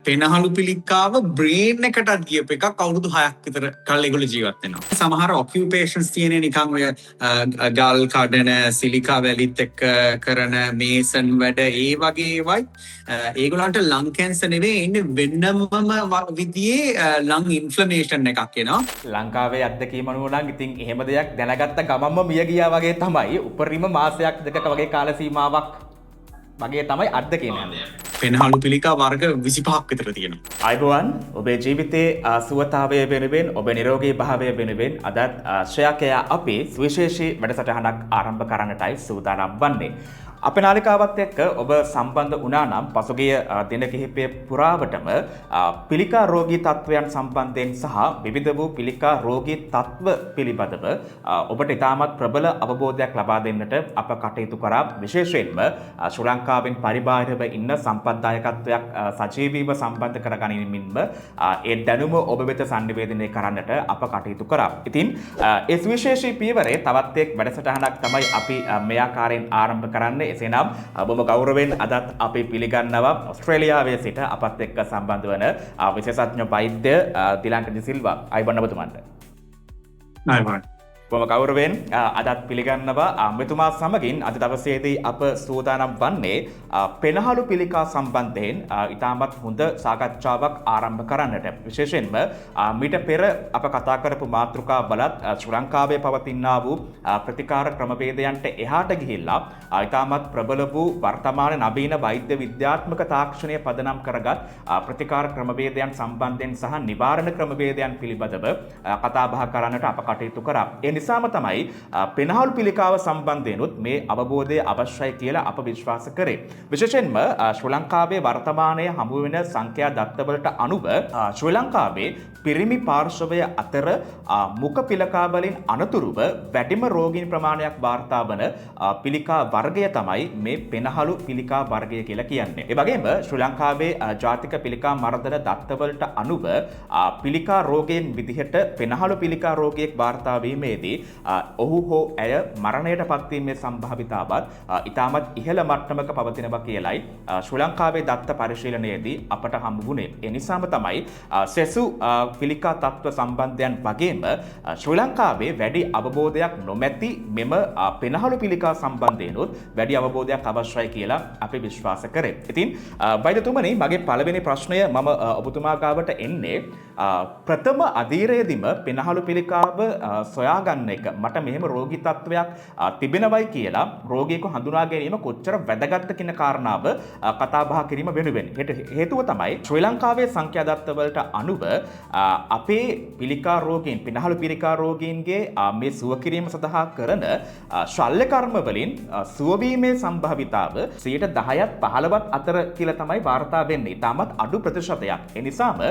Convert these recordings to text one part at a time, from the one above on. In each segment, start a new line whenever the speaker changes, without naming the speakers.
පෙනහළු පිළිකාව brain එකටත් ගියප එකක් අවුරුදු 6ක් විතර කල් ඒගොල්ලෝ ජීවත් වෙනවා. සමහර ඔකියුපේෂන්ස් තියෙන නිකන් ඔය ගල් කඩන සිලිකා වැලිත් එක්ක කරන මේසන් වැඩ ඒ වගේ ඒවයි ඒගොල්ලන්ට ලං කැන්සර් නෙවෙයි ඉන්නේ වෙනමම විදිහේ ලං ඉන්ෆ්ලමේෂන් එකක් එනවා.
ලංකාවේ අත්දැකීම අනුව නම් ඉතින් එහෙම දෙයක් දැනගත්ත ගමන්ම මිය ගියා වගේ තමයි. උපරිම මාසයක් දෙකක වගේ කාල සීමාවක් වගේ තමයි අත්දැකීම යන්නේ.
පෙනහළු පිළිකා වර්ග 25ක් විතර තියෙනවා.
අයිබෝවන් ඔබේ ජීවිතයේ සුවතාවය වෙනුවෙන් ඔබේ නිරෝගී භාවය වෙනුවෙන් අදත් ශ්‍රේයකයා අපි සුවිශේෂී වැඩසටහනක් ආරම්භ කරන්නටයි සූදානම් වන්නේ. අපේ නාලිකාවත් එක්ක ඔබ සම්බන්ධ වුණා නම් පසුගිය දින කිහිපය පුරාවටම පිළිකා රෝගී තත්ත්වයන් සම්බන්ධයෙන් සහ විවිධ වූ පිළිකා රෝගී තත්ත්ව පිළිබඳව ඔබට ඉතාමත් ප්‍රබල අවබෝධයක් ලබා දෙන්නට අප කටයුතු කරා. විශේෂයෙන්ම ශ්‍රී ලංකාවෙන් පරිබාහිරව ඉන්න සම්පත්දායකත්වයක් සජීවීව සම්බන්ධ කරගැනීමෙන්ම ඒ දැනුම ඔබ වෙත සංනිවේදනය කරන්නට අප කටයුතු කරා. ඉතින් ඒ සුවිශේෂී පියවරේ තවත් එක් වැඩසටහනක් තමයි අපි මේ ආකාරයෙන් ආරම්භ කරන්නේ. එසේනම් බොහොම ගෞරවයෙන් අදත් අපි පිළිගන්නවා ඕස්ට්‍රේලියාවේ සිට අපත් එක්ක සම්බන්ධ වන විශේෂඥ වෛද්‍ය දිලංක ඩි සිල්වා. අයිබෝන් ඔබතුමන්ට.
අයිබෝන්.
බොහොම ගෞරවයෙන් අදත් පිළිගන්නවා මෙතුමා සමගින් අද දවසේදී අප සූදානම් වන්නේ පෙනහළු පිළිකා සම්බන්ධයෙන් ඉතාමත් හොඳ සාකච්ඡාවක් ආරම්භ කරන්නට. විශේෂයෙන්ම මීට පෙර අප කතා කරපු මාතෘකා බලත් ශ්‍රී ලංකාවේ පවතිනා වූ ප්‍රතිකාර ක්‍රමවේදයන්ට එහාට ගිහිල්ලා ඉතාමත් ප්‍රබල වූ වර්තමාන නවීන වෛද්‍ය විද්‍යාත්මක තාක්ෂණය පදනම් කරගත් ප්‍රතිකාර ක්‍රමවේදයන් සම්බන්ධයෙන් සහ නිවාරණ ක්‍රමවේදයන් පිළිබඳව කතා බහ කරන්නට අප කටයුතු කරා. නිසාම තමයි පෙනහළු පිළිකාව සම්බන්ධයෙන්ුත් මේ අවබෝධය අවශ්‍යයි කියලා අප විශ්වාස කරේ. විශේෂයෙන්ම ශ්‍රී ලංකාවේ වර්තමානයේ හමු වෙන සංඛ්‍යා දත්තවලට අනුව ශ්‍රී ලංකාවේ පිරිමි පාර්ශවය අතර මුඛ පිළිකා වලින් අනතුරුව වැඩිම රෝගීන් ප්‍රමාණයක් වාර්තා වන පිළිකා වර්ගය තමයි මේ පෙනහළු පිළිකා වර්ගය කියලා කියන්නේ. ඒ වගේම ශ්‍රී ලංකාවේ ජාතික පිළිකා මර්ධන දත්තවලට අනුව පිළිකා රෝගයෙන් විදිහට පෙනහළු පිළිකා රෝගියෙක් වාර්තා වීමේදී ඔහු හෝ ඇය මරණයට පත්වීමේ සම්භාවිතාවත් ඉතාමත් ඉහළ මට්ටමක පවතිනවා කියලයි ශ්‍රී ලංකාවේ දත්ත පරිශීලනයේදී අපට හමු වුණේ. ඒ නිසාම තමයි සෙසු පිළිකා තත්ත්ව සම්බන්ධයන් වගේම ශ්‍රී ලංකාවේ වැඩි අවබෝධයක් නොමැති මෙම පෙනහළු පිළිකා සම්බන්ධයෙන්ුත් වැඩි අවබෝධයක් අවශ්‍යයි කියලා අපි විශ්වාස කරේ. ඉතින් වෛද්‍යතුමනි මගේ පළවෙනි ප්‍රශ්නය මම ඔබතුමා ගාවට එන්නේ ප්‍රථම අධීරයේදීම පෙනහළු පිළිකාව සොයාගන්න එක මට මෙහෙම රෝගී තත්ත්වයක් තිබෙනවයි කියලා රෝගියෙකු හඳුනා ගැනීම කොච්චර වැදගත්ද කියන කාරණාව කතා බහ කිරීම වෙනුවෙන්. හේතුව තමයි ශ්‍රී ලංකාවේ සංඛ්‍යා දත්තවලට අනුව අපේ පිළිකා රෝගීන් පෙනහළු පිළිකා රෝගීන්ගේ මේ සුව කිරීම සඳහා කරන ශල්‍ය කර්ම වලින් සුවවීමේ සම්භාවිතාව 10ත් 15ත් අතර කියලා තමයි වාර්තා වෙන්නේ. තාමත් අඩු ප්‍රතිශතයක්. ඒ නිසාම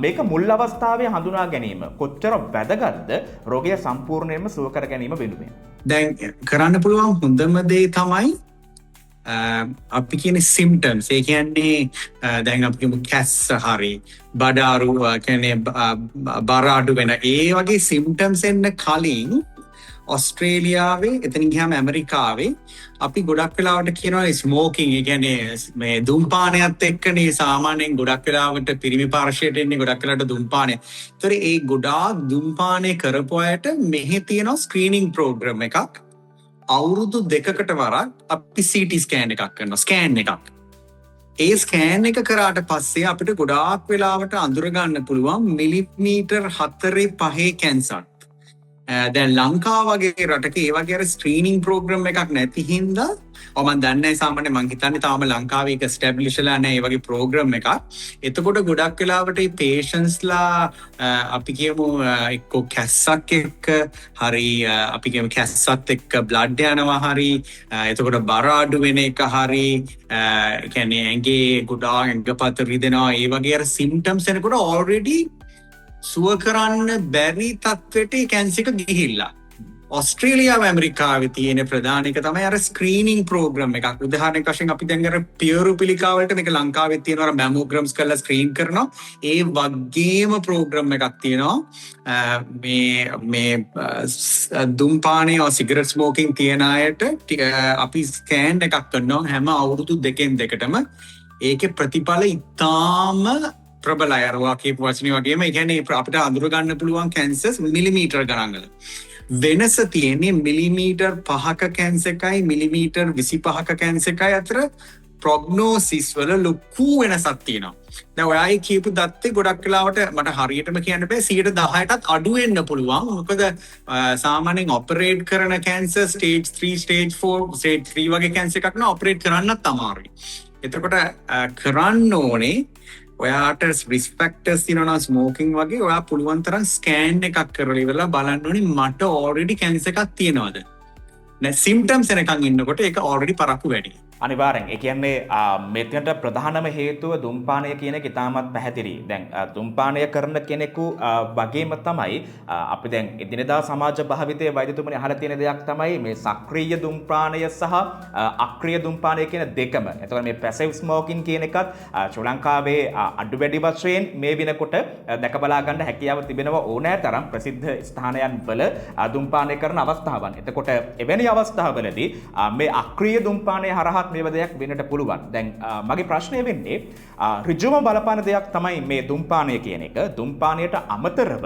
මේක මුල් අවස්ථාවේ හඳුනා ගැනීම කොච්චර වැදගත්ද රෝගය සම්පූර්ණයෙන්ම සුව කර ගැනීම වෙනුවෙන්.
දැන් කරන්න පුළුවන් හොඳම දේ තමයි අපි කියන සිම්ටම්ස්. ඒ කියන්නේ දැන් අපි කියමු කැස්ස හරි බඩ අරු කියන්නේ බර අඩු වෙන ඒ වගේ සිම්ටම්ස් එන්න කලින් ඔස්ට්‍රේලියාවේ එතනින් ගියාම ඇමරිකාවේ අපි ගොඩක් වෙලාවට කියනවා ස්මෝකින්. ඒ කියන්නේ මේ දුම්පානයත් එක්කනේ සාමාන්‍යයෙන් ගොඩක් වෙලාවට පිරිමි පාර්ශ්වයට එන්නේ ගොඩක් වෙලාවට දුම්පානය. ඒතර ඒ ගොඩාක් දුම්පානය කරපු අයට මෙහි තියෙන ස්ක්‍රීනින් ප්‍රෝග්‍රෑම් එකක් අවුරුදු 2කට වරක් අපි CT ස්කෑන් එකක් කරනවා. ස්කෑන් එකක්. ඒ ස්කෑන් එක කරාට පස්සේ අපිට ගොඩාක් වෙලාවට අඳුර ගන්න පුළුවන් මිලිමීටර් 4-5 කැන්සර්. දැන් ලංකාව වගේ රටක ඒ වගේ අර ස්ක්‍රීනින් ප්‍රෝග්‍රෑම් එකක් නැති හින්දා මම දන්නේ නැහැ සාමාන්‍යයෙන් මං හිතන්නේ තාම ලංකාවේ ඒක ස්ටැබ්ලිෂ්ලා නැහැ ඒ වගේ ප්‍රෝග්‍රෑම් එකක්. එතකොට ගොඩක් වෙලාවට මේ පේෂන්ට්ස්ලා අපි කියමු එක්ක කැස්සක් එක්ක හරි අපි කියමු කැස්සත් එක්ක බ්ලඩ් යනවා හරි එතකොට බර අඩු වෙන එක හරි කියන්නේ ඇඟේ ගොඩාක් ඇඟපත රිදෙනවා ඒ වගේ අර සිම්ටම්ස් එනකොට ඔල්රෙඩි සුව කරන්න බැරි තත්ත්වයට කැන්සර් එක ගිහිල්ලා. ඔස්ට්‍රේලියාව ඇමරිකාවේ තියෙන ප්‍රධාන එක තමයි අර ස්ක්‍රීනින් ප්‍රෝග්‍රෑම් එකක්. උදාහරණයක් වශයෙන් අපි දැන් අර පියරු පිළිකාවලට මේක ලංකාවේ තියෙනවා අර මැමෝග්‍රෑම්ස් කරලා ස්ක්‍රීන් කරනවා. ඒ වගේම ප්‍රෝග්‍රෑම් එකක් තියෙනවා. මේ දුම්පානය සිගරට් ස්මෝකින් තියන අයට අපි ස්කෑන් එකක් කරනවා හැම අවුරුදු 2න් 2ටම. ඒකේ ප්‍රතිඵල ඉතාම ප්‍රබලයි. අර වාක්‍යයේ වචනේ වගේම ඒ කියන්නේ අපිට අඳුර ගන්න පුළුවන් කැන්සර්ස් මිලිමීටර් ගණන් වල. වෙනස තියෙන්නේ මිලිමීටර් 5ක කැන්සර් එකයි මිලිමීටර් 25ක කැන්සර් එකයි අතර ප්‍රොග්නෝසිස් වල ලොකු වෙනසක් තියෙනවා. දැන් ඔයයි කියපු දත්තේ ගොඩක් වෙලාවට මට හරියටම කියන්න බෑ 10%ටත් අඩු වෙන්න පුළුවන්. මොකද සාමාන්‍යයෙන් ඔපරේට් කරන කැන්සර් ස්ටේජ් 3 ස්ටේජ් 4 ස්ටේජ් 3 වගේ කැන්සර් එකක් නම් ඔපරේට් කරන්නත් අමාරුයි. එතකොට කරන්න ඕනේ ඔයාට රිස්ක් ෆැක්ටර්ස් තියෙනවා නම් ස්මෝකින් වගේ ඔයා පුළුවන් තරම් ස්කෑන් එකක් කරලා ඉවරලා බලන්න ඕනේ මට ඔල්රෙඩි කැන්සර් එකක් තියෙනවද. නැ සිම්ප්ටම්ස් එනකන් ඉන්නකොට ඒක ඔල්රෙඩි පරක්කු වැඩි.
අනිවාර්යෙන් ඒ කියන්නේ මෙතනට ප්‍රධානම හේතුව දුම්පානය කියන එක ඉතාමත් පැහැදිලි. දැන් දුම්පානය කරන කෙනෙකු වගේම තමයි අපි දැන් එදිනෙදා සමාජ භාවිතයේ වෛද්‍යතුමනි අහලා තියෙන දෙයක් තමයි මේ සක්‍රීය දුම්පානය සහ අක්‍රීය දුම්පානය කියන දෙකම. එතකොට මේ පැසිව් ස්මෝකින් කියන එකත් ශ්‍රී ලංකාවේ අඩු වැඩි වශයෙන් මේ වෙනකොට දැක බලා ගන්න හැකියාව තිබෙනවා ඕනෑ තරම් ප්‍රසිද්ධ ස්ථානයන් වල දුම්පානය කරන අවස්ථාවන්. එතකොට එවැනි අවස්ථාවලදී මේ අක්‍රීය දුම්පානය හරහා මේව දෙයක් වෙන්නට පුළුවන්. දැන් මගේ ප්‍රශ්නය වෙන්නේ ඍජුවම බලපාන දෙයක් තමයි මේ දුම්පානය කියන එක. දුම්පානයට අමතරව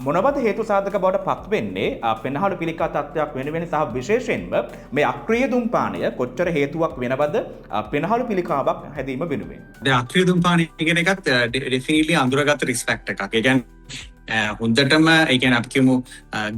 මොනවද හේතු සාධක බවට පත් වෙන්නේ පෙනහළු පිළිකා තත්ත්වයක් වෙනුවෙන් සහ විශේෂයෙන්ම මේ අක්‍රීය දුම්පානය කොච්චර හේතුවක් වෙනවද පෙනහළු පිළිකාවක් හැදීම වෙනුවෙන්?
දැන් අක්‍රීය දුම්පානය කියන එකත් ඩෙෆිනිට්ලි අඳුරගත රිස්ක් ෆැක්ටර් එකක්. ඒ කියන්නේ හොඳටම ඒ කියන්නේ අපි කියමු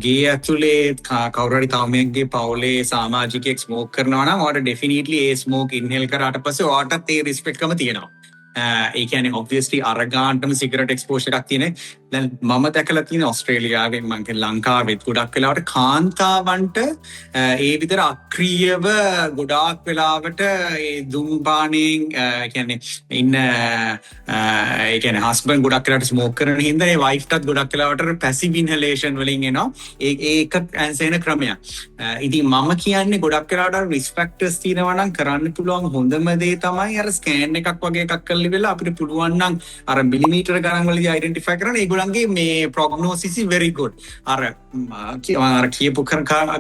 ගේ ඇතුලේ කවුරු හරි තවමෙක්ගේ පවුලේ සමාජිකයෙක් ස්මෝක් කරනවා නම් ඔයාට ඩෙෆිනිට්ලි ඒ ස්මෝක් ඉන්හෙල් කරාට පස්සේ ඔයාටත් ඒ රිස්ක් එකම තියෙනවා. ඒ කියන්නේ ඔබ්වියස්ලි අරගාන්ටම සිගරට් එක්ස්පෝෂර් එකක් තියෙන. දැන් මම දැකලා තියෙන ඕස්ට්‍රේලියාවේ මම කියන ලංකාවෙත් ගොඩක් වෙලාවට කාන්තාවන්ට ඒ විතර අක්‍රීයව ගොඩාක් වෙලාවට ඒ දුම්පානයෙන් කියන්නේ ඉන්න ඒ කියන්නේ හස්බන්ඩ් ගොඩක් වෙලාවට ස්මෝක් කරන හින්දා ඒ වයිෆ්ටත් ගොඩක් වෙලාවට පැසිව් ඉන්හලේෂන් වලින් එනවා. ඒක ඇන්සෙන ක්‍රමයක්. ඉතින් මම කියන්නේ ගොඩක් වෙලාවට රිස්ක් ෆැක්ටර්ස් තියෙනවා නම් කරන්න පුළුවන් හොඳම දේ තමයි අර ස්කෑන් එකක් වගේ එකක් කරලා වෙලා අපිට පුළුවන් නම් අර මිලිමීටර ගණන් වලදී අයිඩෙන්ටිෆයි කරන්න ඒගොල්ලන්ගේ මේ ප්‍රොග්නෝසිස් ඉස් very good. අර කියපු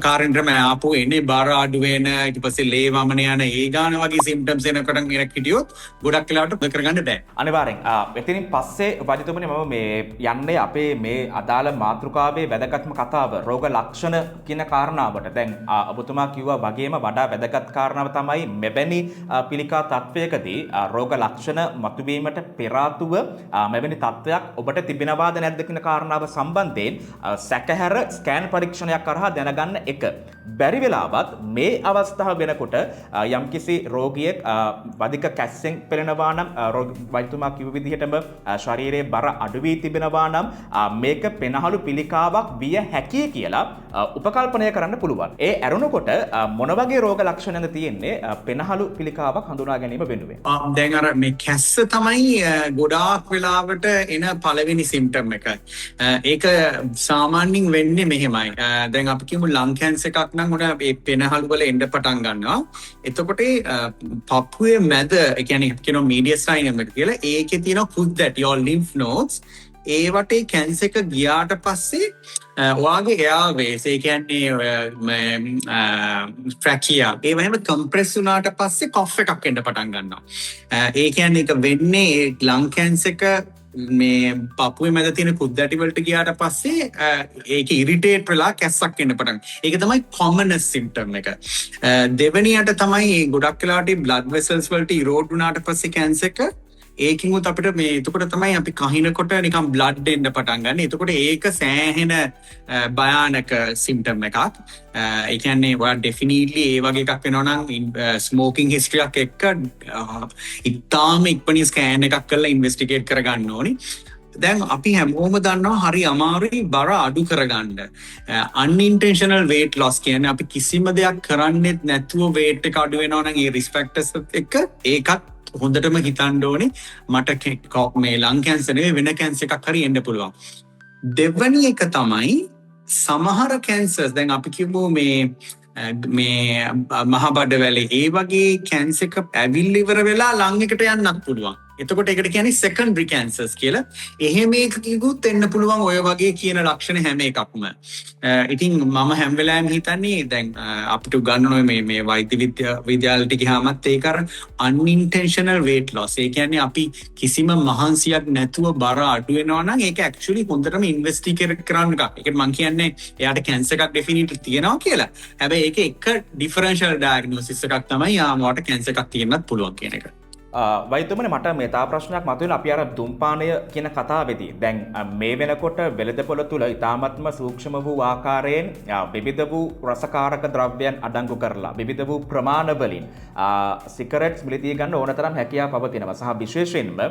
කාරෙන්ටම ආපු එනේ බර අඩු වෙන ඊට පස්සේ ලේ වමන යන ඒ ගාන වගේ සිම්ප්ටම්ස් එනකොට ඉරක් හිටියොත් ගොඩක් වෙලාවට කරගන්න බෑ.
අනිවාර්යෙන් එතනින් පස්සේ වෛද්‍යතුමනි මම මේ යන්නේ අපේ මේ අදාළ මාතෘකාවේ වැදගත්ම කතාව රෝග ලක්ෂණ කියන කාරණාවට. දැන් ඔබතුමා කිව්වා වගේම වඩා වැදගත් කාරණාව තමයි මෙවැනි පිළිකා තත්වයකදී රෝග ලක්ෂණ මතුවීමට පෙර ආතුව මෙවැනි තත්ත්වයක් ඔබට තිබෙනවාද නැද්ද කියන කාරණාව සම්බන්ධයෙන් සැකහැර ස්කෑන් පරීක්ෂණයක් කරහා දැනගන්න එක. බැරි වෙලාවත් මේ අවස්ථාව වෙනකොට යම්කිසි රෝගියෙක් වධික කැස්සෙන් පෙළෙනවා නම් වෛද්‍යතුමා කිව්ව විදිහටම ශරීරයේ බර අඩු වී තිබෙනවා නම් මේක පෙනහළු පිළිකාවක් විය හැකියි කියලා උපකල්පනය කරන්න පුළුවන්. ඒ ඇරුණකොට මොන වගේ රෝග ලක්ෂණද තියෙන්නේ පෙනහළු පිළිකාවක් හඳුනා ගැනීම වෙනුවෙන්?
දැන් අර මේ කැස්ස තමයි ගොඩාක් වෙලාවට එන පළවෙනි සිම්ප්ටම් එක. ඒක සාමාන්‍යයෙන් වෙන්නේ මෙහෙමයි. දැන් අපි කියමු ලං කැන්සර් එකක් නම් උන මේ පෙනහළු වල එන්න පටන් ගන්නවා. එතකොට පපුවේ මැද ඒ කියන්නේ කියනවා මීඩියස්ටයිනම් එක කියලා ඒකේ තියෙන කුත් that your lymph nodes ඒ වටේ කැන්සර් එක ගියාට පස්සේ ඔයාගේ එයාවේස් ඒ කියන්නේ ට්‍රැකියා ඒ වගේම කම්ප්‍රෙස් වුණාට පස්සේ කෆ් එකක් එන්න පටන් ගන්නවා. ඒ කියන්නේ ඒක වෙන්නේ ලං කැන්සර් එක මේ පපුවේ මැද තියෙන කුද්දැටි වලට ගියාට පස්සේ ඒක ඉරිටේට් වෙලා කැස්සක් එන්න පටන්. ඒක තමයි කොමනස් සිම්ප්ටම් එක. දෙවෙනියට තමයි ගොඩක් වෙලාවට බ්ලඩ් වෙසල්ස් වලට ඉරෝඩ් වුණාට පස්සේ කැන්සර් එක ඒකින්වත් අපිට මේ එතකොට තමයි අපි කහිනකොට නිකන් බ්ලඩ් එන්න පටන් ගන්න. එතකොට ඒක සෑහෙන භයානක සිම්ප්ටම් එකක්. ඒ කියන්නේ ඔයා ඩෙෆිනිට්ලි ඒ වගේ එකක් වෙනවා නම් ස්මෝකින් හිස්ටරි එකක් එක්ක ඉතාලම ඉක්මනින් ස්කෑන් එකක් කරලා ඉන්වෙස්ටිගේට් කරගන්න ඕනි. දැන් අපි හැමෝම දන්නවා හරි අමාරුයි බර අඩු කරගන්න. unintentional weight loss කියන්නේ අපි කිසිම දෙයක් කරන්නේත් නැතුව weight එක අඩු වෙනවා නම් ඒ risk factors එක්ක ඒකත් හොඳටම හිතන්න ඕනේ මට මේ ලං කැන්සර් නෙවෙයි වෙන කැන්සර් එකක් හරි එන්න පුළුවන්. දෙවැනි එක තමයි සමහර කැන්සර්ස් දැන් අපි කියමු මේ මහ බඩවැලේ ඒ වගේ කැන්සර් එක ඇවිල්ලා ඉවර වෙලා ලං එකට යන්නත් පුළුවන්. එතකොට ඒකට කියන්නේ secondary cancers කියලා. එහෙම එකකිකුත් එන්න පුළුවන් ඔය වගේ කියන ලක්ෂණ හැම එකක්ම. ඉතින් මම හැම වෙලාවෙම හිතන්නේ දැන් අපිට උගන්වන මේ වෛද්‍ය විද්‍යාලයට ගියාමත් ඒක අර unintentional weight loss. ඒ කියන්නේ අපි කිසිම මහන්සියක් නැතුව බර අඩු වෙනවා නම් ඒක actually හොඳටම ඉන්වෙස්ටිගේට් කරන්න එකක්. ඒකට මම කියන්නේ එයාට කැන්සර් එකක් ඩෙෆිනිට්ලි තියෙනවා කියලා. හැබැයි ඒක එක ඩිෆරන්ෂල් ඩයග්නොසිස් එකක් තමයි යාමවට කැන්සර් එකක් තියෙන්නත් පුළුවන් කියන එක.
වෛද්‍යතුමනි මට මේ තා ප්‍රශ්නයක් මතුවෙලා අපි අර දුම්පානය කියන කතාවේදී දැන් මේ වෙනකොට වෙළඳපොළ තුල ඉතාමත්ම සූක්ෂම වූ ආකාරයෙන් විවිධ වූ රසකාරක ද්‍රව්‍යයන් අඩංගු කරලා විවිධ වූ ප්‍රමාණ වලින් සිගරට්ස් මිලදී ගන්න ඕන තරම් හැකියාව පවතිනවා සහ විශේෂයෙන්ම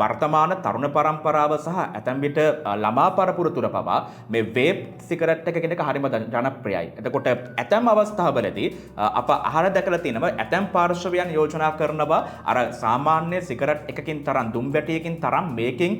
වර්තමාන තරුණ පරම්පරාව සහ ඇතැම් විට ළමා පරපුර තුල පවා මේ වේප් සිගරට් එක කියන එක හරිම ජනප්‍රියයි. එතකොට ඇතැම් අවස්ථාවලදී අප අහලා දැකලා තියෙනවා ඇතැම් පාර්ශවයන් යෝජනා කරනවා අර සාමාන්‍ය සිගරට් එකකින් තරම් දුම් වැටියකින් තරම් මේකෙන්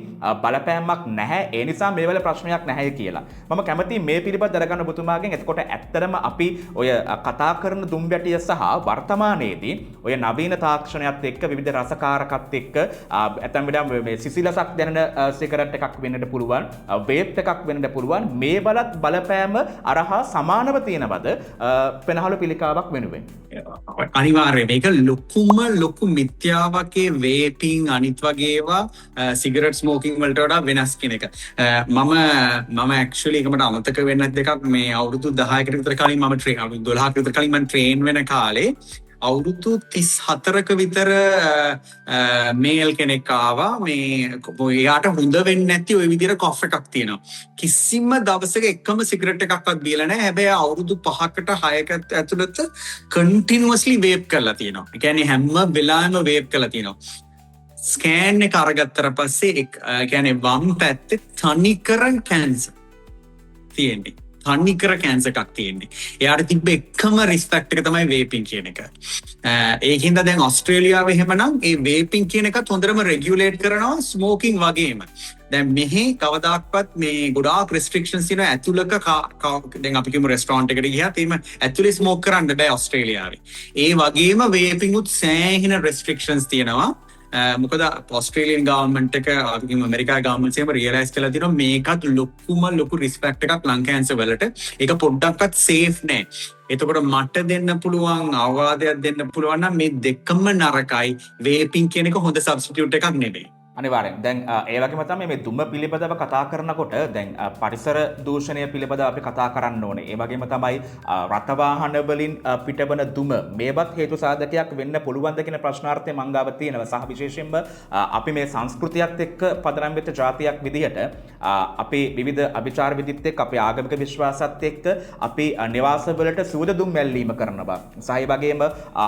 බලපෑමක් නැහැ. ඒ නිසා මේ වල ප්‍රශ්නයක් නැහැ කියලා. මම කැමතියි මේ පිළිබඳව දැනගන්න ඔබතුමාගෙන්. එතකොට ඇත්තටම අපි ඔය කතා කරන දුම් වැටිය සහ වර්තමානයේදී ඔය නවීන තාක්ෂණයත් එක්ක විවිධ රසකාරකත් එක්ක ඇතැම් විට මේ සිසිලසක් දැනෙන සිගරට් එකක් වෙන්නට පුළුවන්, වේප් එකක් වෙන්නට පුළුවන්. මේ බලත් බලපෑම අරහා සමානව තියෙනවද පෙනහළු පිළිකාවක් වෙනුවෙන්?
අනිවාර්යයෙන් මේක ලොකු මිත්‍යාවකේ වේපින් අනිත් වගේවා සිගරට් ස්මෝකින් වලට වඩා වෙනස් කියන එක. මම ඇක්චුවලි ඒකට අමතක වෙන්න දෙකක් මේ අවුරුදු 10කට විතර කලින් මම අවුරුදු 12කට විතර කලින් මම ට්‍රේන් වෙන කාලේ අවුරුදු 34ක විතර මේල් කෙනෙක් ආවා මේ එයාට හොඳ වෙන්නේ නැති ওই විදිහට කොෆ් එකක් තියෙනවා. කිසිම දවසක එකම සිගරට් එකක්වත් බීලා නැහැ. හැබැයි අවුරුදු 5කට 6කට ඇතුළත කන්ටිනියුවස්ලි වේප් කරලා තියෙනවා. ඒ කියන්නේ හැම වෙලාවෙම වේප් කරලා තියෙනවා. ස්කෑන් එක අරගත්තට පස්සේ කියන්නේ වම් පැත්තේ තනිකර කැන්සර් තියෙන්නේ. තනිකර කැන්සර් එකක් තියෙන්නේ. එයාට තිබ්බ එකම රිස්පෙක්ට් එක තමයි වේපින් කියන එක. ඒකින්ද දැන් ඕස්ට්‍රේලියාවේ එහෙමනම් ඒ වේපින් කියන එකත් හොඳටම රෙගියුලේට් කරනවා ස්මෝකින් වගේම. දැන් මෙහි කවදාක්වත් මේ ගොඩාක් රෙස්ට්‍රික්ෂන්ස් තියෙනවා ඇතුළක දැන් අපි කියමු රෙස්ටොරන්ට් එකට ගියාත් එහෙම ඇතුලේ ස්මෝක් කරන්න බෑ ඕස්ට්‍රේලියාවේ. ඒ වගේම වේපින් උත් සෑහෙන රෙස්ට්‍රික්ෂන්ස් තියෙනවා. මොකද ඔස්ට්‍රේලියන් ගවර්න්මන්ට් එක ඇමරිකා ගවර්න්මන්ට් එකම රියලයිස් කරලා තියෙනවා මේකත් ලොකු රිස්පෙක්ට් එකක් ලං කැන්සර් වලට. ඒක පොඩ්ඩක්වත් සේෆ් නෑ. එතකොට මට දෙන්න පුළුවන් අවවාදයක් දෙන්න පුළුවන් නම් මේ දෙකම නරකයි. වේපින් කියන එක හොඳ සබ්ස්ටිටියුට් එකක් නෙවෙයි.
අනිවාර්යෙන්. දැන් ඒ වගේම තමයි මේ දුම පිළිබඳව කතා කරනකොට දැන් පරිසර දූෂණය පිළිබඳව අපි කතා කරන්න ඕනේ. ඒ වගේම තමයි රථ වාහන වලින් පිටවන දුම මේවත් හේතු සාධකයක් වෙන්න පුළුවන්ද කියන ප්‍රශ්නාර්ථය මං ගාව තියෙනවා. සහ විශේෂයෙන්ම අපි මේ සංස්කෘතියත් එක්ක පදනම් වෙච්ච ජාතියක් විදිහට අපි විවිධ අභිචාර විදිත් එක්ක අපේ ආගමික විශ්වාසات එක්ක අපි නිවාස වලට සුවඳ දුම් මැල්ලීම කරනවා. සහ ඒ වගේම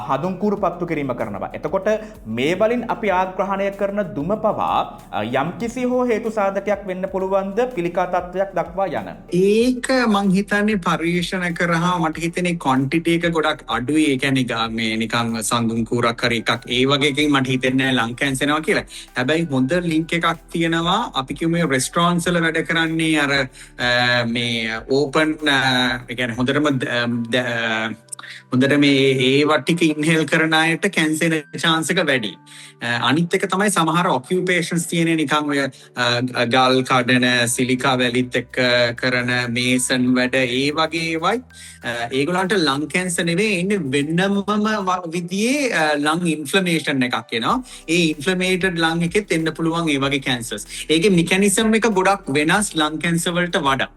හඳුන් කූරු පත්තු කිරීම කරනවා. එතකොට මේ වලින් අපි ආග්‍රහණය කරන දුම යම්කිසි හෝ හේතු සාධකයක් වෙන්න පුළුවන්ද පිළිකා තත්ත්වයක් දක්වා යන? ඒක
මං හිතන්නේ පරිශන කරහම මට හිතෙන්නේ ක්වොන්ටිටි එක ගොඩක් අඩුයි. ඒ කියන්නේ මේ නිකන් සඳුන් කූරක් හරි එකක් ඒ වගේ එකකින් මට හිතෙන්නේ නැහැ ලං කැන්සර් එනවා කියලා. හැබැයි හොඳ ලින්ක් එකක් තියෙනවා. අපි කියමු රෙස්ටොරන්ට්ස් වල වැඩ කරන්නේ අර මේ ඕපන් ඒ කියන්නේ හොඳට මේ ඒ වටික ඉන්හෙල් කරන අයට කැන්සර් chance එක වැඩි. අනිත් එක තමයි සමහර ඔකියුපේෂන්ස් තියෙන නිකන් ඔය ගල් කඩන සිලිකා වැලිත් එක්ක කරන මේසන් වැඩ ඒ වගේ ඒවයි ඒගොල්ලන්ට ලං කැන්සර් නෙවෙයි ඉන්නේ වෙනමම විදිහේ ලං ඉන්ෆ්ලමේෂන් එකක් එනවා. ඒ ඉන්ෆ්ලමේටඩ් ලං එකෙත් එන්න පුළුවන් ඒ වගේ කැන්සර්ස්. ඒකේ මෙකැනිසම් එක ගොඩක් වෙනස් ලං කැන්සර් වලට වඩා.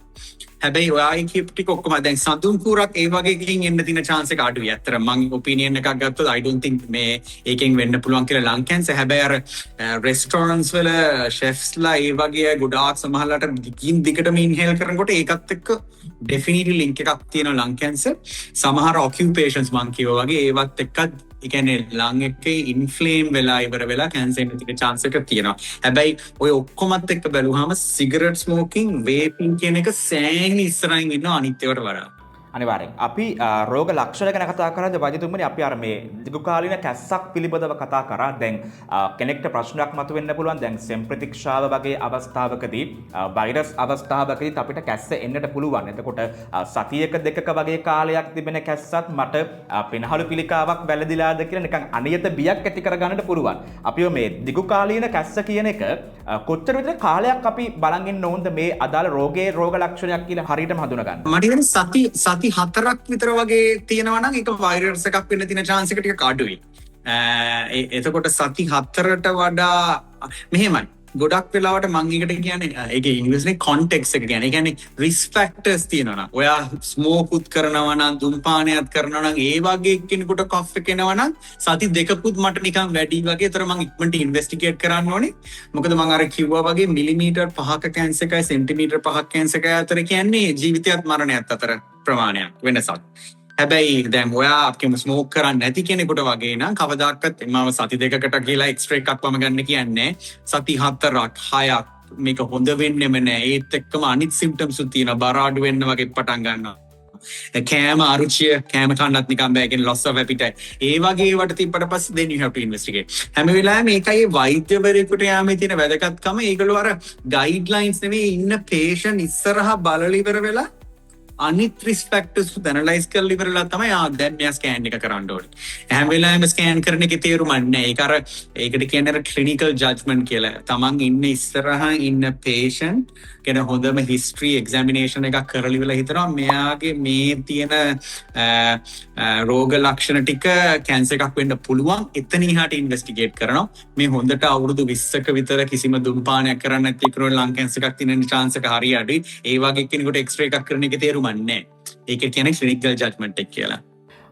හැබැයි ඔයාගේ කියපු ටික ඔක්කොම දැන් සඳුන් කූරක් ඒ වගේ එකකින් එන්න තියෙන chance එක අඩුයි. ඇත්තට මම ඔපිනියන් එකක් ගත්තොත් I don't think මේ ඒකෙන් වෙන්න පුළුවන් කියලා ලං කැන්සර්. හැබැයි අර රෙස්ටොරන්ට්ස් වල ෂෙෆ්ස්ලා ඒ වගේ ගොඩාක් සමහරලාට දිගටම ඉන්හෙල් කරනකොට ඒකත් එක්ක ඩෙෆිනිට්ලි ලින්ක් එකක් තියෙනවා ලං කැන්සර්. සමහර ඔකියුපේෂන්ස් මං කියවා වගේ ඒවත් එක්ක ඒ කියන්නේ ලං එකේ ඉන්ෆ්ලේම් වෙලා ඉවර වෙලා කැන්සර් එන්න තියෙන chance එක තියෙනවා. හැබැයි ඔය ඔක්කොමත් එක්ක බැලුවාම සිගරට් ස්මෝකින් වේපින් කියන එක සෑහෙන ඉස්සරහින් ඉන්නවා අනිත් ඒවාට වඩා.
අනිවාර්යෙන්. අපි රෝග ලක්ෂණ ගැන කතා කරද්දී වෛද්‍යතුමනි අපි අර මේ දිගුකාලීන කැස්සක් පිළිබඳව කතා කරා. දැන් කෙනෙක්ට ප්‍රශ්නයක් මතුවෙන්න පුළුවන්. දැන් සෙම් ප්‍රතික්ෂාව වගේ අවස්ථාවකදී වෛරස් අවස්ථාවකදී අපිට කැස්ස එන්නට පුළුවන්. එතකොට සතියක දෙකක වගේ කාලයක් තිබෙන කැස්සත් මට පෙනහළු පිළිකාවක් වැළඳිලාද කියලා නිකන් අනියත බියක් ඇති කරගන්නට පුළුවන්. අපිව මේ දිගුකාලීන කැස්ස කියන එක කොච්චර විතර කාලයක් අපි බලන් ඉන්න ඕනද මේ අදාළ රෝගයේ රෝග ලක්ෂණයක් කියලා හරියටම හඳුනගන්න?
මට හිතෙන්නේ සති 4ක් විතර වගේ තියෙනවා නම් ඒක වෛරස් එකක් වෙන්න තියෙන chance එක ටිකක් අඩුයි. එතකොට සති 4ට වඩා මෙහෙමයි. ගොඩක් වෙලාවට මම එකට කියන්නේ ඒකේ ඉංග්‍රීසියෙන් context එක කියන්නේ. ඒ කියන්නේ risk factors තියෙනවා. ඔයා smoke උත් කරනවා නම් දුම්පානයත් කරනවා නම් ඒ වගේ කෙනෙකුට cough එක එනවා නම් සති දෙකකුත් මට නිකන් වැඩි වගේ. ඒතර මම ඉක්මනට investigate කරන්න ඕනේ. මොකද මම අර කිව්වා වගේ මිලිමීටර් 5ක කැන්සර් එකයි සෙන්ටිමීටර් 5ක කැන්සර් එකයි අතර කියන්නේ ජීවිතයත් මරණයත් අතර ප්‍රමාණයක් වෙනසක්. හැබැයි දැන් ඔයා අපිම ස්මෝක් කරන්නේ නැති කෙනෙකුට වගේ නම් කවදාකවත් මම සති දෙකකට කියලා එක්ස්ට්‍රා එකක් වම ගන්න කියන්නේ සති 4ක් 6ක් මේක හොඳ වෙන්නෙම නෑ. ඒත් එක්කම අනිත් සිම්ප්ටම්ස් උත් තියෙනවා. බර අඩු වෙන්න වගේ පටන් ගන්නවා. කෑම අරුචිය කෑම කන්නත් නිකන් බෑ. කියන්නේ loss of appetite. ඒ වගේ ඒවට තිබ්බට පස්සේ then you have to investigate. හැම වෙලාවෙම මේකයි වෛද්‍යවරයෙකුට යාමේ තියෙන වැදගත්කම. ඒගොල්ලෝ අර guidelines නෙවෙයි ඉන්න patient ඉස්සරහා බලලා ඉවර වෙලා අනිත් risk factors analyze කරලා ඉවරලා තමයි දැන් මෙයා ස්කෑන් එක කරන්න ඕනේ. හැම වෙලාවෙම ස්කෑන් කරන එකේ තේරුමක් නැහැ. ඒක අර ඒකට කියන්නේ clinical judgment කියලා. තමන් ඉන්න ඉස්සරහා ඉන්න patient කියන හොඳම history examination එකක් කරලා ඉවරලා හිතනවා මෙයාගේ මේ තියෙන රෝග ලක්ෂණ ටික කැන්සර් එකක් වෙන්න පුළුවන්. එතන ඉහාට ඉන්වෙස්ටිගේට් කරනවා. මේ හොඳට අවුරුදු 20ක විතර කිසිම දුම්පානයක් කරන්නේ නැති කෙනෙකුට ලං කැන්සර් එකක් තියෙන chance එක හරිය අඩුයි. ඒ වගේ කෙනෙකුට එක්ස්රේ එකක් කරන එකේ තේරුමක් නැහැ. ඒක කියන්නේ clinical judgment එක කියලා.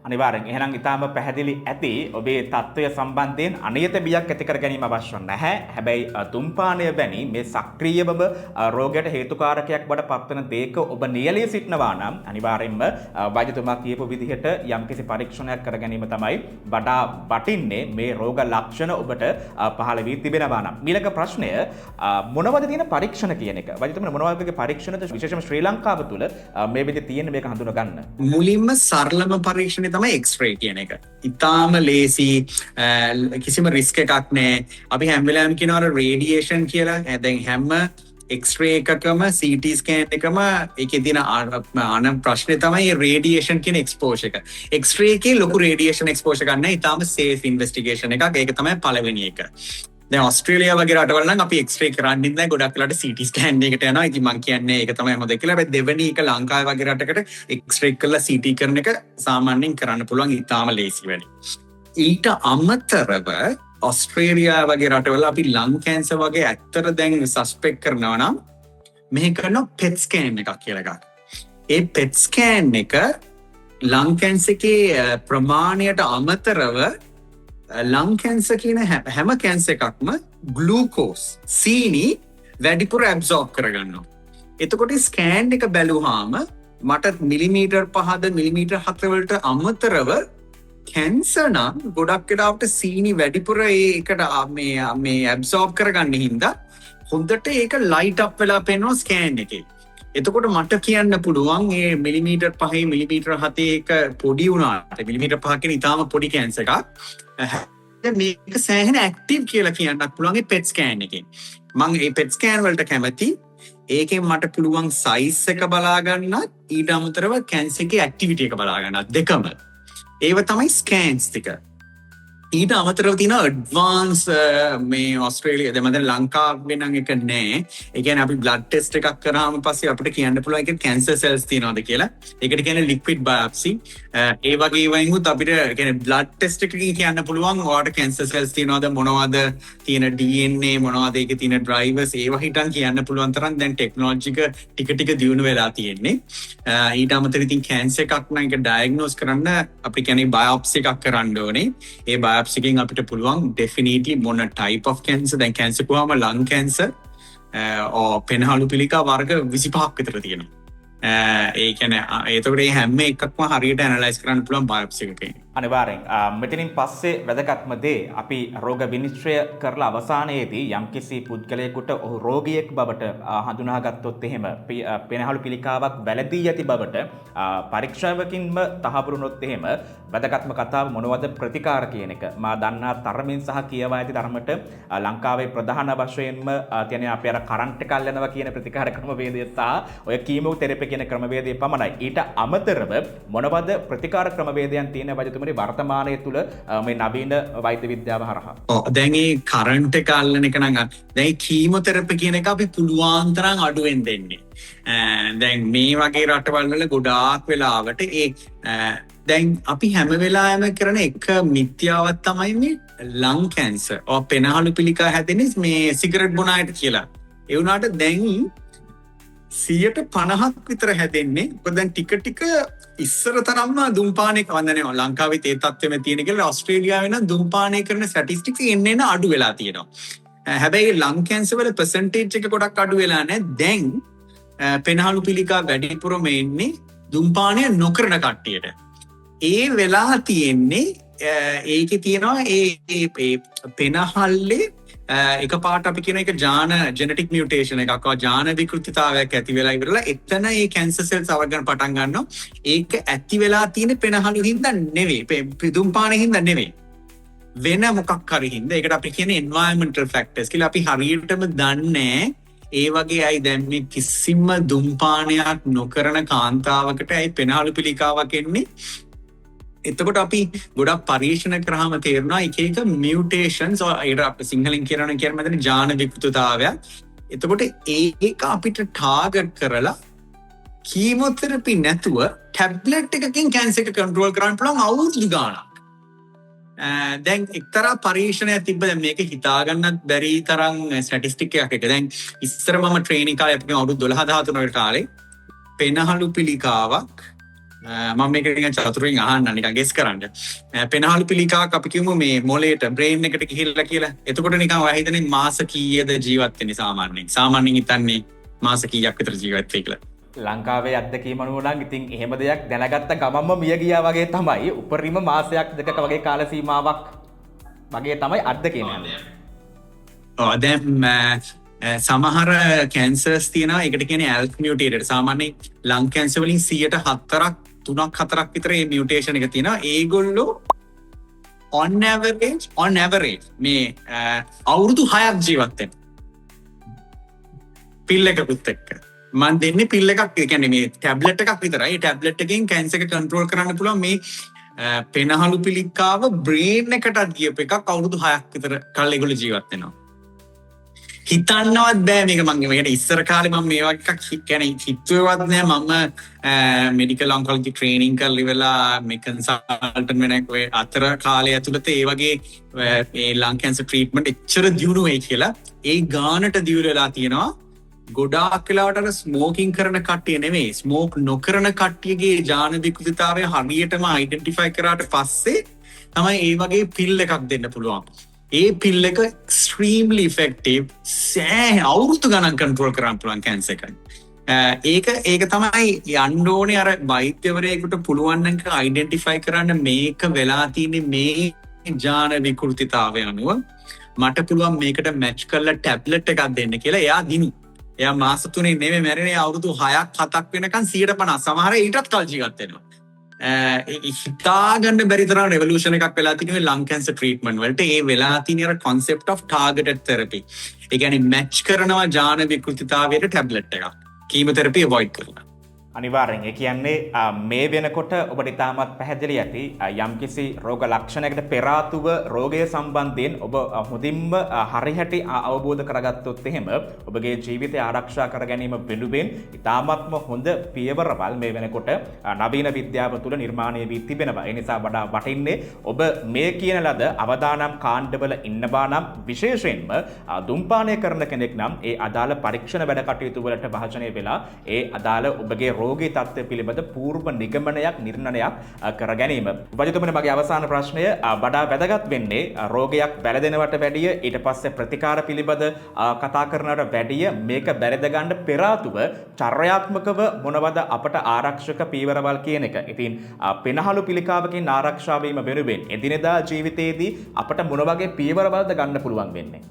අනිවාර්යෙන්. එහෙනම් ඊටාම පැහැදිලි ඇති ඔබේ තත්ත්වය සම්බන්ධයෙන් අනියත බියක් ඇති කර ගැනීම අවශ්‍ය නැහැ. හැබැයි දුම්පානය වැනි මේ සක්‍රීයවම රෝගයට හේතුකාරකයක් බවට පත්වන දේක ඔබ නියැලී සිටිනවා නම් අනිවාර්යෙන්ම වෛද්‍යතුමා කියපු විදිහට යම්කිසි පරීක්ෂණයක් කර ගැනීම තමයි වඩා වටින්නේ මේ රෝග ලක්ෂණ ඔබට පහළ වී තිබෙනවා නම්. ඊළඟ ප්‍රශ්නය මොනවද තියෙන පරීක්ෂණ කියන එක. වෛද්‍යතුමා මොනවා වගේ පරීක්ෂණද විශේෂයෙන්ම ශ්‍රී ලංකාව තුළ මේ විදිහට තියෙන මේක හඳුනා ගන්න?
මුලින්ම සරලම පරීක්ෂණය තමයි එක්ස්රේ කියන එක. ඉතාම ලේසි කිසිම රිස්ක් එකක් නෑ. අපි හැම වෙලාවෙම කියනවා රේඩියේෂන් කියලා. දැන් හැම එක්ස්රේ එකකම CT ස්කෑන් එකම ඒකේ තියෙන ප්‍රශ්නේ තමයි රේඩියේෂන් කියන එක්ස්පෝෂර් එක. එක්ස්රේ එකේ ලොකු රේඩියේෂන් එක්ස්පෝෂර් ගන්න ඉතාම සේෆ් ඉන්වෙස්ටිගේෂන් එකක්. ඒක තමයි පළවෙනි එක. දැන් ඕස්ට්‍රේලියාව වගේ රටවල නම් අපි එක්ස්රේ කරන්නේ නැහැ. ගොඩක් වෙලාවට CT ස්කෑන් එකට යනවා. ඉතින් මම කියන්නේ ඒක තමයි හොඳ කියලා. හැබැයි දෙවෙනි එක ලංකාව වගේ රටකට එක්ස්රේ කරලා CT කරන එක සාමාන්‍යයෙන් කරන්න පුළුවන්. ඉතාම ලේසි වැඩි. ඊට අමතරව ඕස්ට්‍රේලියාව වගේ රටවල අපි ලං කැන්සර් වගේ ඇත්තට දැන් සස්පෙක්ට් කරනවා නම් මෙහෙ කරන PET ස්කෑන් එකක් කියලා එකක්. ඒ PET ස්කෑන් එක ලං කැන්සර් එකේ ප්‍රමාණයට අමතරව ලං කැන්සර් කියන හැම කැන්සර් එකක්ම ග්ලූකෝස් සීනි වැඩිපුර ඇබ්සෝබ් කරගන්නවා. එතකොට ස්කෑන් එක බැලුවාම මට මිලිමීටර් 5ද මිලිමීටර් 4 වලට අමතරව කැන්සර් නම් ගොඩක් වෙලාවට සීනි වැඩිපුර ඒකට මේ ඇබ්සෝබ් කරගන්න හින්දා හොඳට ඒක ලයිට් අප් වෙලා පේනවා ස්කෑන් එකේ. එතකොට මට කියන්න පුළුවන් මේ මිලිමීටර් 5 මිලිමීටර් 7 එක පොඩි වුණාට මිලිමීටර් 5 කියන ඉතාලම පොඩි කැන්සර් එකක් මේක සෑහෙන ඇක්ටිව් කියලා කියන්නත් පුළුවන් ඒ PET ස්කෑන් එකෙන්. මම මේ PET ස්කෑන් වලට කැමති. ඒකෙන් මට පුළුවන් සයිස් එක බලා ගන්නත් ඊට අමතරව කැන්සර් එකේ ඇක්ටිවිටි එක බලා ගන්නත් දෙකම. ඒව තමයි ස්කෑන්ස් ටික. ඊට අමතරව තියෙන ඇඩ්වාන්ස් මේ ඕස්ට්‍රේලියා දැන් මම ලංකාවේ නම් එක නෑ. ඒ කියන්නේ අපි බ්ලඩ් ටෙස්ට් එකක් කරාම පස්සේ අපිට කියන්න පුළුවන් ඒකේ කැන්සර් සෙල්ස් තියෙනවද කියලා. ඒකට කියන්නේ ලික්විඩ් බයොප්සි. ඒ වගේ වයින්ුත් අපිට කියන්නේ බ්ලඩ් ටෙස්ට් එකකින් කියන්න පුළුවන් ඔයාලට කැන්සර් සෙල්ස් තියෙනවද මොනවද තියෙන DNA මොනවද ඒකේ තියෙන ඩ්‍රයිවර්ස් ඒවා හිටන් කියන්න පුළුවන් තරම් දැන් ටෙක්නොලොජි එක ටික ටික දියුණු වෙලා තියෙන්නේ. ඊට අමතරව ඉතින් කැන්සර් එකක් නම් ඒක ඩයග්නෝස් කරන්න අපි කියන්නේ බයොප්සි එකක් කරන්න ඕනේ. ඒ බයොප්සිකින් අපිට පුළුවන් ඩෙෆිනිට්ලි මොන type of cancer දැන් කැන්සර් කොහම ලං කැන්සර් පෙනහළු පිළිකා වර්ග 25ක් විතර තියෙනවා. ඒ කියන්නේ එතකොට මේ හැම එකක්ම හරියට ඇනලයිස් කරන්න පුළුවන් බයොප්සි එකකින්.
අනිවාර්යෙන් මෙතනින් පස්සේ වැදගත්ම දේ අපි රෝග විනිශ්චය කරලා අවසානයේදී යම්කිසි පුද්ගලයෙකුට ඔහු රෝගියෙක් බවට හඳුනාගත්තොත් එහෙම පෙනහළු පිළිකාවක් වැළඳී ඇති බවට පරීක්ෂාවකින්ම තහවුරු වුණොත් එහෙම වැදගත්ම කතාව මොනවද ප්‍රතිකාර කියන එක මා දන්නා තරමින් සහ කියවා ඇති ධර්මයට ලංකාවේ ප්‍රධාන වශයෙන්ම තියෙන අපි අර කරන්ට් එකක් යනවා කියන ප්‍රතිකාර ක්‍රමවේදය සහ ඔය කීමෝതെරපි කියන ක්‍රමවේදය පමණයි. ඊට අමතරව මොනවද ප්‍රතිකාර ක්‍රමවේදයන් තියෙන වෛද්‍යතුමනි වර්තමානයේ තුල මේ නවීන වෛද්‍ය විද්‍යාව හරහා?
දැන් මේ කරන්ට් එක අල්ලන එක නම් දැන් කීමෝതെරපි කියන එක අපි පුළුවන් තරම් අඩුවෙන් දෙන්නේ. දැන් මේ වගේ රටවල් වල ගොඩාක් වෙලාවට දැන් අපි හැම වෙලාවෙම කරන එක මිත්‍යාවක් තමයි මේ ලං කැන්සර්. පෙනහළු පිළිකා හැදෙන්නේ මේ සිගරට් බොන අයට කියලා. ඒ වුණාට දැන් 50% විතර හැදෙන්නේ. මොකද දැන් ටික ඉස්සර තරම්ම දුම්පානය වන්දනේ ලංකාවේ ඒ තත්ත්වෙම තියෙන කියලා ඕස්ට්‍රේලියාවේ නම් දුම්පානය කරන ස්ටැටිස්ටික්ස් එන්න අඩු වෙලා තියෙනවා. හැබැයි ලං කැන්සර් වල percentage එක ගොඩක් අඩු වෙලා නැහැ. දැන් පෙනහළු පිළිකා වැඩිපුරම එන්නේ දුම්පානය නොකරන කට්ටියට. ඒ වෙලා තියෙන්නේ ඒකේ තියෙනවා ඒ පෙනහල්ලේ එක පාට අපි කියන එක ජාන ජෙනටික් මියුටේෂන් එකක් ජාන විකෘතිතාවයක් ඇති වෙලා ඉවරලා එතන ඒ කැන්සර් සෙල්ස් අවගන්න පටන් ගන්නවා. ඒක ඇති වෙලා තියෙන පෙනහළු හින්දා නෙවෙයි, දුම්පානයේ හින්දා නෙවෙයි. වෙන මොකක් හරි හින්දා. ඒකට අපි කියන්නේ environmental factors කියලා. අපි හරියටම දන්නේ ඒ වගේ අය දැන් මේ කිසිම දුම්පානයක් නොකරන කාන්තාවකට ඇයි පෙනහළු පිළිකාවක් එන්නේ. එතකොට අපි ගොඩක් පරීක්ෂණ කරාම තේරුණා එක එක මියුටේෂන්ස් ඒකට අපි සිංහලෙන් කියන මෙතන ජාන විකෘතතාවයක්. එතකොට ඒක අපිට ටාගට් කරලා කීමෝതെරපි නැතුව ටැබ්ලට් එකකින් කැන්සර් එක කන්ට්‍රෝල් කරන්න පුළුවන් අවුරුදු ගාණක්. දැන් එක්තරා පරීක්ෂණයක් තිබ්බ. දැන් මේක හිතා ගන්නත් බැරි තරම් ස්ටැටිස්ටික් එකක් එක. දැන් ඉස්සර මම ට්‍රේනින් කාලේ අපි අවුරුදු 12 13 කාලේ පෙනහළු පිළිකාවක් මම මේක නිකන් චතුරින් අහන්න නිකන් ගෙස් කරන්න. පෙනහළු පිළිකාවක් අපි කියමු මේ මොලේට බ්‍රේන් එකට ගිහිල්ලා කියලා. එතකොට නිකන් ඔයා හිතන්නේ මාස කීයද ජීවත් වෙන්නේ සාමාන්‍යයෙන්. සාමාන්‍යයෙන් හිතන්නේ මාස කීයක් විතර ජීවත් වෙයි කියලා.
ලංකාවේ අත්දැකීම අනුව නම් ඉතින් එහෙම දෙයක් දැනගත්ත ගමන්ම මිය ගියා වගේ තමයි. උපරිම මාසයක් දෙකක වගේ කාල සීමාවක් වගේ තමයි අත්දැකීම යන්නේ.
දැන් සමහර කැන්සර්ස් තියෙනවා. ඒකට කියන්නේ ALK mutated. සාමාන්‍යයෙන් ලං කැන්සර් වලින් 3-4ක් විතර මේ මියුටේෂන් එක තියෙනවා. ඒගොල්ලෝ on average මේ අවුරුදු 6ක් ජීවත් වෙනවා. පිල් එකකුත් එක්ක. මම දෙන්නේ පිල් එකක්. ඒ කියන්නේ මේ ටැබ්ලට් එකක් විතරයි. ඒ ටැබ්ලට් එකෙන් කැන්සර් එක කන්ට්‍රෝල් කරන්න පුළුවන්. මේ පෙනහළු පිළිකාව බ්‍රේන් එකටත් ගියප එකක් අවුරුදු 6ක් විතර කල් ඒගොල්ලෝ ජීවත් වෙනවා. හිතන්නවත් බෑ මේක. මම මේකට ඉස්සර කාලේ මම මේ වගේ එකක් කියන්නේ හිතුවේවත් නෑ. මම මෙඩිකල් ඔන්කොලොජි ට්‍රේනින් කරලා ඉවරලා මේ කන්සල්ටන්ට් වෙනක අතර කාලය ඇතුළත ඒ වගේ මේ ලං කැන්සර් ට්‍රීට්මන්ට් එච්චර දියුණු වෙයි කියලා ඒ ගානට දියුණු වෙලා තියෙනවා. ගොඩාක් වෙලාවට අර ස්මෝකින් කරන කට්ටිය නෙමෙයි, ස්මෝක් නොකරන කට්ටියගේ ජාන විකෘතිතාවය හරියටම අයිඩෙන්ටිෆයි කරාට පස්සේ තමයි ඒ වගේ පිල් එකක් දෙන්න පුළුවන්. ඒ පිල් එක extremely effective. අවුරුදු ගණන් කන්ට්‍රෝල් කරන්න පුළුවන් කැන්සර් එක. ඒක තමයි යන්න ඕනේ අර වෛද්‍යවරයෙකුට පුළුවන් නම් අයිඩෙන්ටිෆයි කරන්න මේක වෙලා තියෙන්නේ මේ ජාන විකෘතිතාවය අනුව මට පුළුවන් මේකට මැච් කරලා ටැබ්ලට් එකක් දෙන්න කියලා. එයා දිනු. එයා මාස 3 නෙමෙයි මැරෙන්නේ අවුරුදු 6ක් 7ක් වෙනකන් 150. සමහර ඊටත් කල් ජීවත් වෙනවා. හිතාගන්න බැරි තරම් රෙවලූෂන් එකක් වෙලා තියෙනවා ලං කැන්සර් ට්‍රීට්මන්ට් වලට. ඒ වෙලා තියෙන අර concept of targeted therapy. ඒ කියන්නේ මැච් කරනවා ජාන විකෘතිතාවයට ටැබ්ලට් එකක්. කීමෝതെරපි අවොයිඩ් කරනවා.
අනිවාර්යෙන් ඒ කියන්නේ මේ වෙනකොට ඔබට ඉතාමත් පැහැදිලි ඇති යම්කිසි රෝග ලක්ෂණයකට පෙර ආතුව රෝගය සම්බන්ධයෙන් ඔබ හොඳින්ම හරිහැටි අවබෝධ කරගත්තොත් එහෙම ඔබගේ ජීවිතය ආරක්ෂා කර ගැනීම වෙනුවෙන් ඉතාමත්ම හොඳ පියවරවල් මේ වෙනකොට නවීන විද්‍යාව තුළ නිර්මාණය වී තිබෙනවා. ඒ නිසා වඩා වටින්නේ ඔබ මේ කියන ලද අවදානම් කාණ්ඩවල ඉන්නවා නම් විශේෂයෙන්ම දුම්පානය කරන කෙනෙක් නම් ඒ අදාළ පරීක්ෂණ වැඩ කටයුතු වලට භාජනය වෙලා ඒ අදාළ ඔබගේ රෝගී තත්ත්වය පිළිබඳ පූර්ව නිගමනයක් නිර්ණයක් කර ගැනීම. වෛද්‍යතුමනි මගේ අවසාන ප්‍රශ්නය වඩා වැදගත් වෙන්නේ රෝගයක් බැලදෙනවට වැඩිය ඊට පස්සේ ප්‍රතිකාර පිළිබඳ කතා කරනවට වැඩිය මේක බැරිද ගන්න පෙර ආතුව චර්යාත්මකව මොනවද අපට ආරක්ෂක පීවරවල් කියන එක. ඉතින් පෙනහළු පිළිකාවකින් ආරක්ෂා වීම වෙනුවෙන් එදිනෙදා ජීවිතයේදී අපට මොන වගේ පීවරවල්ද ගන්න පුළුවන් වෙන්නේ?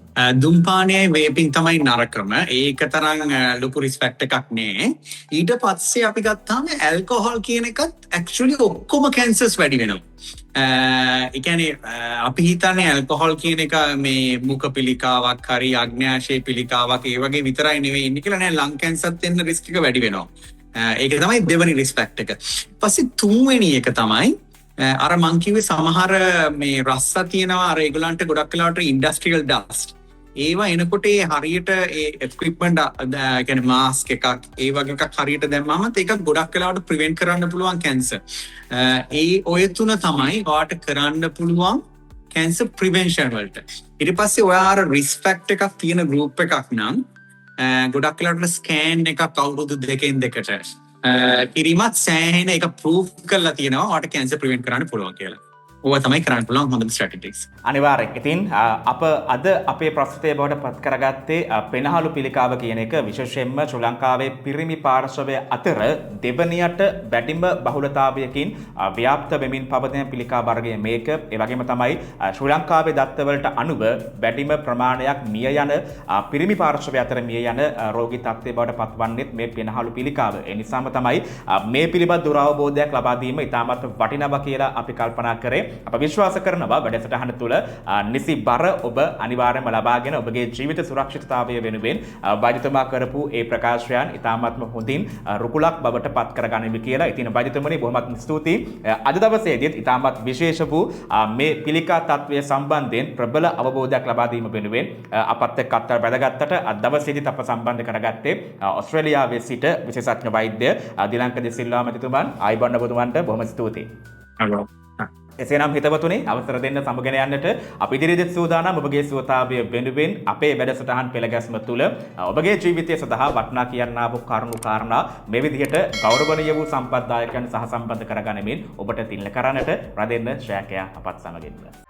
දුම්පානයයි වේපින් තමයි නරකම. ඒක තරම් ලොකු රිස්පෙක්ට් එකක් නෑ. ඊට පස්සේ අපි ගත්තාම ඇල්කොහොල් කියන එකත් ඇක්චුවලි ඔක්කොම කැන්සර්ස් වැඩි වෙනවා. ඒ කියන්නේ අපි හිතන්නේ ඇල්කොහොල් කියන එක මේ මුඛ පිළිකාවක් හරි අග්න්‍යාශය පිළිකාවක් ඒ වගේ විතරයි නෙවෙයි ඉන්නේ කියලා නෑ. ලං කැන්සර්ත් එන්න රිස්ක් එක වැඩි වෙනවා. ඒක තමයි දෙවෙනි රිස්පෙක්ට් එක. පස්සේ තුන්වෙනි එක තමයි අර මං කිව්වේ සමහර මේ රස්ස තියෙනවා අර ඒගොල්ලන්ට ගොඩක් වෙලාවට ඉන්ඩස්ට්‍රියල් ඩස්ට්. ඒවා එනකොට ඒ හරියට ඒ එක්විප්මන්ට් කියන්නේ මාස්ක් එකක් ඒ වගේ එකක් හරියට දැම්මම ඒක ගොඩක් වෙලාවට ප්‍රිවෙන්ට් කරන්න පුළුවන් කැන්සර්. ඒ ඔය තුන තමයි ඔයාට කරන්න පුළුවන් කැන්සර් ප්‍රිවෙන්ෂන් වලට. ඊට පස්සේ ඔයා අර රිස්ක් ෆැක්ටර් එකක් තියෙන ගෲප් එකක් නම් ගොඩක් වෙලාවට ස්කෑන් එකක් අවුරුදු දෙකෙන් දෙකට කිරීමත් සෑහෙන එක ප්‍රූව් කරලා තියෙනවා ඔයාට කැන්සර් ප්‍රිවෙන්ට් කරන්න පුළුවන් කියලා. ඕවා තමයි කරන්න පුළුවන් හොඳම ස්ට්‍රැටජිස්.
අනිවාර්යෙන්. ඉතින් අප අද අපේ ප්‍රස්තුතය බවට පත් කරගත්තේ පෙනහළු පිළිකාව කියන එක විශේෂයෙන්ම ශ්‍රී ලංකාවේ පිරිමි පාර්ශවය අතර දෙවනියට වැඩිම බහුලතාවයකින් ව්‍යාප්ත වෙමින් පවතින පිළිකා වර්ගය මේක. ඒ වගේම තමයි ශ්‍රී ලංකාවේ දත්තවලට අනුව වැඩිම ප්‍රමාණයක් මිය යන පිරිමි පාර්ශවය අතර මිය යන රෝගී තත්ත්වය බවට පත්වන්නේත් මේ පෙනහළු පිළිකාව. ඒ නිසාම තමයි මේ පිළිබඳ දුරවබෝධයක් ලබා දීම ඉතාමත් වටිනවා කියලා අපි කල්පනා කරේ. අප විශ්වාස කරනවා වැඩසටහන තුළ නිසි බර ඔබ අනිවාර්යයෙන්ම ලබාගෙන ඔබගේ ජීවිත සුරක්ෂිතතාවය වෙනුවෙන් වෛද්‍යතුමා කරපු ඒ ප්‍රකාශයන් ඉතාමත්ම හොඳින් රුකුලක් බවට පත් කරගනිමි කියලා. ඉතින් වෛද්‍යතුමනි බොහොමත් ස්තුතියි. අද දවසේදීත් ඉතාමත් විශේෂ වූ මේ පිළිකා තත්ත්වය සම්බන්ධයෙන් ප්‍රබල අවබෝධයක් ලබා දීම වෙනුවෙන් අපත් එක්ක අත්ව බැඳගත්තට අද දවසේදීත් අප සම්බන්ධ කරගත්තේ ඕස්ට්‍රේලියාවේ සිට විශේෂඥ වෛද්‍ය දිලංක ද සිල්වා මැතිතුමන්. ආයුබෝවන් ඔබතුමන්ට බොහොම ස්තුතියි. එසේනම් හිතවතුනි අවසර දෙන්න සමගෙන යන්නට අපි ඉදිරියේදී සූදානම් ඔබගේ සුවතාවය වෙනුවෙන් අපේ වැඩසටහන් පෙළගැස්ම තුළ ඔබගේ ජීවිතය සඳහා වටිනා කියන්නා වූ කරුණු කාරණා මේ විදිහට ගෞරවනීය වූ සම්පත්දායකයන් සහ සම්බන්ධ කරගැනීමෙන් ඔබට තිල්ල කරන්නට රැඳෙන්න ශ්‍රේයකයා අපත් සමගින්ම